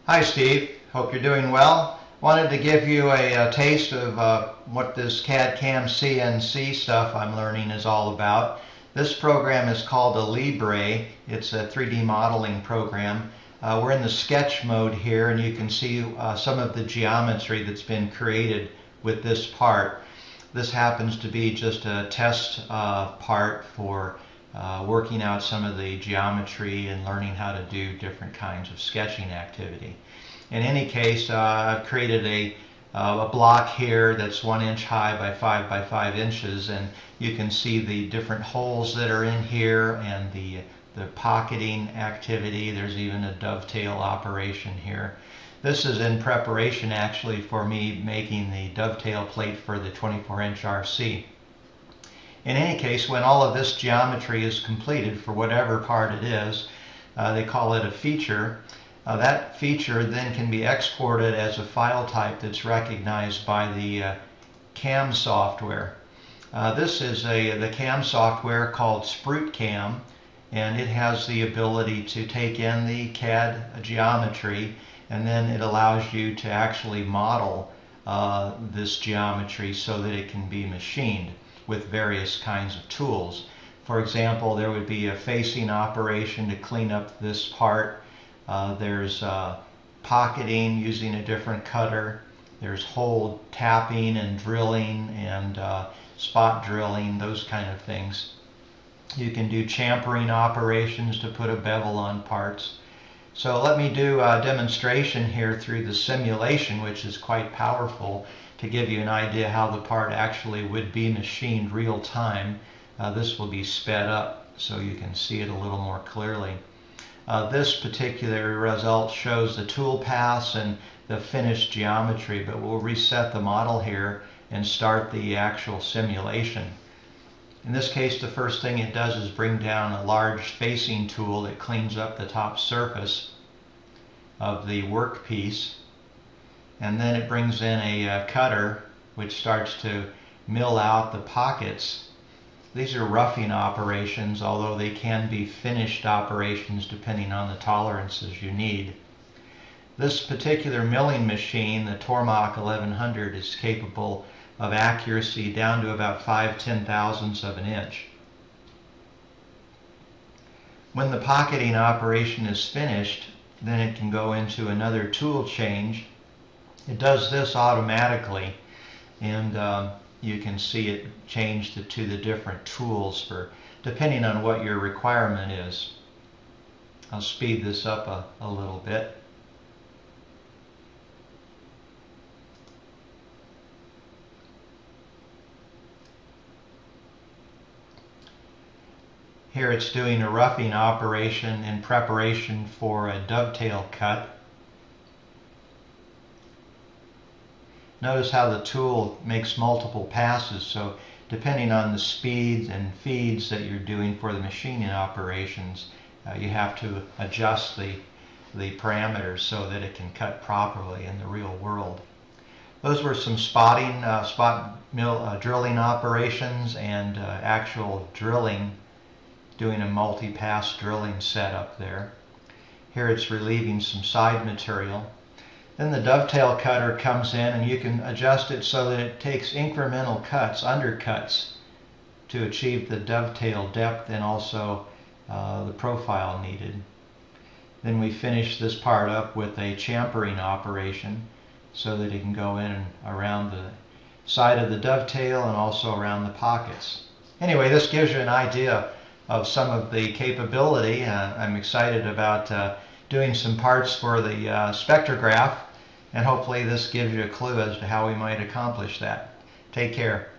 Hi Steve, hope you're doing well. Wanted to give you a taste of what this CAD-CAM CNC stuff I'm learning is all about. This program is called Alibre. It's a 3D modeling program. We're in the sketch mode here, and you can see some of the geometry that's been created with this part. This happens to be just a test part for working out some of the geometry and learning how to do different kinds of sketching activity. In any case, I've created a block here that's 1 inch high by 5 by 5 inches, and you can see the different holes that are in here and the pocketing activity. There's even a dovetail operation here. This is in preparation actually for me making the dovetail plate for the 24-inch RC. In any case, when all of this geometry is completed for whatever part it is, they call it a feature. That feature then can be exported as a file type that's recognized by the CAM software. This is the CAM software called SprutCAM, and it has the ability to take in the CAD geometry, and then it allows you to actually model this geometry so that it can be machined with various kinds of tools. For example, there would be a facing operation to clean up this part. There's pocketing using a different cutter. There's hole tapping and drilling and spot drilling, those kind of things. You can do champering operations to put a bevel on parts. So let me do a demonstration here through the simulation, which is quite powerful, to give you an idea how the part actually would be machined real time. This will be sped up so you can see it a little more clearly. This particular result shows the tool paths and the finished geometry, but we'll reset the model here and start the actual simulation. In this case, the first thing it does is bring down a large facing tool that cleans up the top surface of the workpiece, and then it brings in a cutter which starts to mill out the pockets. These are roughing operations, although they can be finished operations depending on the tolerances you need. This particular milling machine, the Tormach 1100, is capable of accuracy down to about 5/10,000ths of an inch. When the pocketing operation is finished, then it can go into another tool change. It does this automatically, and you can see it change to the different tools for depending on what your requirement is. I'll speed this up a little bit. Here it's doing a roughing operation in preparation for a dovetail cut. Notice how the tool makes multiple passes, so depending on the speeds and feeds that you're doing for the machining operations, you have to adjust the parameters so that it can cut properly in the real world. Those were some spot drilling operations and actual drilling, doing a multi-pass drilling setup there. Here it's relieving some side material. Then the dovetail cutter comes in, and you can adjust it so that it takes incremental cuts, undercuts, to achieve the dovetail depth and also the profile needed. Then we finish this part up with a champering operation so that it can go in and around the side of the dovetail and also around the pockets. Anyway, this gives you an idea of some of the capability. I'm excited about doing some parts for the spectrograph, and hopefully this gives you a clue as to how we might accomplish that. Take care.